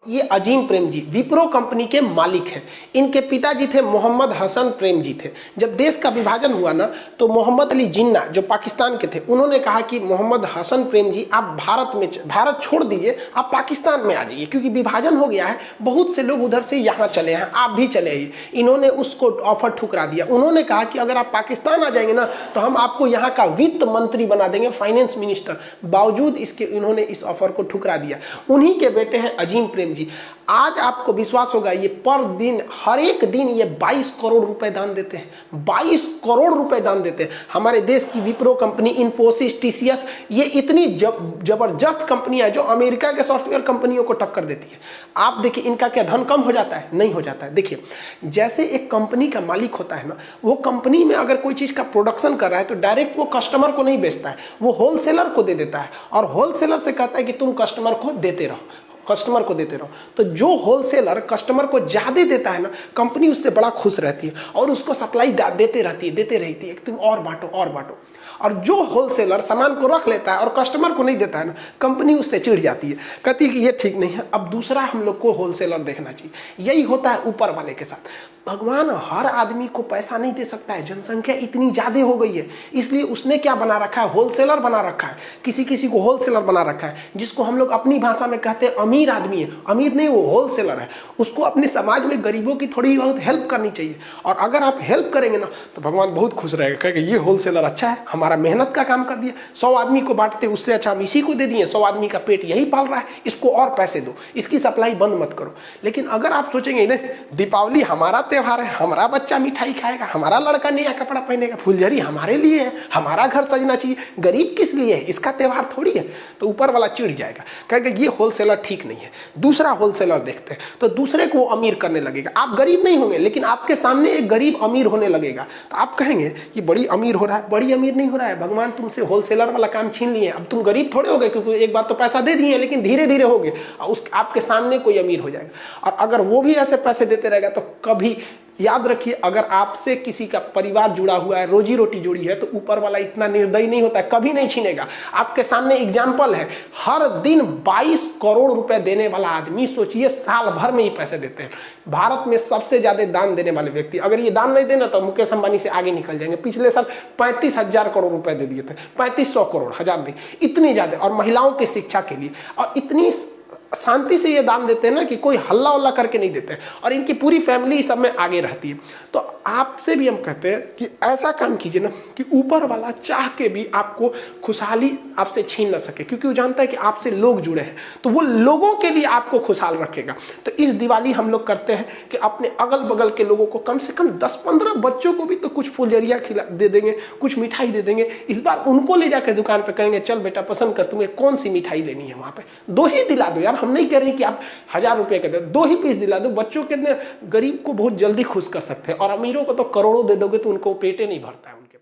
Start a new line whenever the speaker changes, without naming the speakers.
ये अजीम प्रेम जी विप्रो कंपनी के मालिक हैं। इनके पिताजी थे मोहम्मद हसन प्रेम जी थे। जब देश का विभाजन हुआ ना तो मोहम्मद अली जिन्ना जो पाकिस्तान के थे उन्होंने कहा कि मोहम्मद हसन प्रेम जी आप भारत छोड़ दीजिए, आप पाकिस्तान में आ जाइए क्योंकि विभाजन हो गया है, बहुत से लोग उधर से यहाँ चले हैं, आप भी चले आइए। इन्होंने उसको ऑफर ठुकरा दिया। उन्होंने कहा कि अगर आप पाकिस्तान आ जाएंगे ना तो हम आपको यहाँ का वित्त मंत्री बना देंगे, फाइनेंस मिनिस्टर। बावजूद इसके इन्होंने इस ऑफर को ठुकरा दिया। उन्हीं के बेटे हैं अजीम प्रेम जी। आज आपको विश्वास होगा ये पर दिन हर एक दिन ये 22 करोड़ रुपए दान देते हैं। 22 करोड़ रुपए दान देते हैं। हमारे देश की विप्रो कंपनी, इन्फोसिस, टीसीएस, ये इतनी जबरदस्त कंपनियां जो अमेरिका के सॉफ्टवेयर कंपनियों को टक्कर देती है। आप देखिए इनका क्या धन कम हो जाता है? नहीं हो जाता है। देखिए जैसे एक कंपनी का मालिक होता है ना, वो कंपनी में अगर कोई चीज का प्रोडक्शन कर रहा है तो डायरेक्ट वो कस्टमर को नहीं बेचता है, वो होलसेलर को दे देता है और होलसेलर से कहता है कि तुम कस्टमर को देते रहो, कस्टमर को देते रहो। तो जो होलसेलर कस्टमर को ज्यादा देता है ना, कंपनी उससे बड़ा खुश रहती है और उसको सप्लाई देते रहती है तुम और बांटो और बांटो। और जो होलसेलर सामान को रख लेता है और कस्टमर को नहीं देता है ना, कंपनी उससे चिढ़ जाती है, कहती है कि ये ठीक नहीं है, अब दूसरा हम लोग को होलसेलर देखना चाहिए। यही होता है ऊपर वाले के साथ। भगवान हर आदमी को पैसा नहीं दे सकता है, जनसंख्या इतनी ज्यादा हो गई है, इसलिए उसने क्या बना रखा है? होलसेलर बना रखा है। किसी किसी को होलसेलर बना रखा है, जिसको हम लोग अपनी भाषा में कहते हैं अमीर आदमी है। अमीर नहीं, वो होलसेलर है। उसको अपने समाज में गरीबों की थोड़ी बहुत हेल्प करनी चाहिए। और अगर आप हेल्प करेंगे ना तो भगवान बहुत खुश रहेगा, कहेगा ये होलसेलर अच्छा है, हमारा मेहनत का काम कर दिया। 100 आदमी को बांटते उससे अच्छा हम इसी को दे दिए, 100 आदमी का पेट यही पाल रहा है, इसको और पैसे दो, इसकी सप्लाई बंद मत करो। लेकिन अगर आप सोचेंगे नहीं, दीपावली हमारा त्योहार है, हमारा बच्चा मिठाई खाएगा, हमारा लड़का नया कपड़ा पहनेगा, फुलझड़ी हमारे लिए है, हमारा घर सजना चाहिए, गरीब किस लिए है, इसका त्योहार थोड़ी है, तो ऊपर वाला चिढ़ जाएगा, कहेगा ये होलसेलर ठीक नहीं है। दूसरा होलसेलर देखते हैं तो दूसरे को अमीर करने लगेगा। आप गरीब नहीं होंगे लेकिन आपके सामने एक गरीब अमीर होने लगेगा तो आप कहेंगे कि बड़ी अमीर हो रहा है। बड़ी अमीर नहीं हो रहा है, भगवान तुमसे होलसेलर वाला काम छीन लिए, अब तुम गरीब थोड़े हो गए, क्योंकि एक बार तो पैसा दे दिए लेकिन धीरे धीरे हो गए, उस आपके सामने कोई अमीर हो जाएगा। और अगर वो भी ऐसे पैसे देते रहेगा तो कभी याद रखिए, अगर आपसे किसी का परिवार जुड़ा हुआ है, रोजी रोटी जुड़ी है, तो ऊपर वाला इतना निर्दयी नहीं होता है, कभी नहीं छीनेगा। आपके सामने एग्जाम्पल है, हर दिन 22 करोड़ रुपए देने वाला आदमी, सोचिए साल भर में ही पैसे देते हैं। भारत में सबसे ज्यादा दान देने वाले व्यक्ति, अगर ये दान नहीं देना तो मुकेश अंबानी से आगे निकल जाएंगे। पिछले साल 35,000 करोड़ रुपए दे दिए थे, 3500 करोड़, हजार नहीं, इतनी ज्यादा। और महिलाओं की शिक्षा के लिए, और इतनी शांति से ये दान देते हैं ना कि कोई हल्ला उल्ला करके नहीं देते हैं, और इनकी पूरी फैमिली सब में आगे रहती है। तो आपसे भी हम कहते हैं कि ऐसा काम कीजिए ना कि ऊपर वाला चाह के भी आपको खुशहाली आपसे छीन ना सके, क्योंकि वो जानता है कि आपसे लोग जुड़े हैं, तो वो लोगों के लिए आपको खुशहाल रखेगा। तो इस दिवाली हम लोग करते हैं कि अपने अगल बगल के लोगों को, कम से कम 10-15 बच्चों को भी तो कुछ फुलझड़िया खिला दे देंगे, कुछ मिठाई दे देंगे। इस बार उनको ले जाकर दुकान पर करेंगे, चल बेटा पसंद कर, तुम्हें कौन सी मिठाई लेनी है, वहां पे 2 ही दिला दो यार। हम नहीं कह रहे कि आप 1000 रुपए के दे, 2 ही पीस दिला दो। बच्चों के गरीब को बहुत जल्दी खुश कर सकते हैं, और अमीरों को तो करोड़ों दे दोगे तो उनको पेटे नहीं भरता है उनके।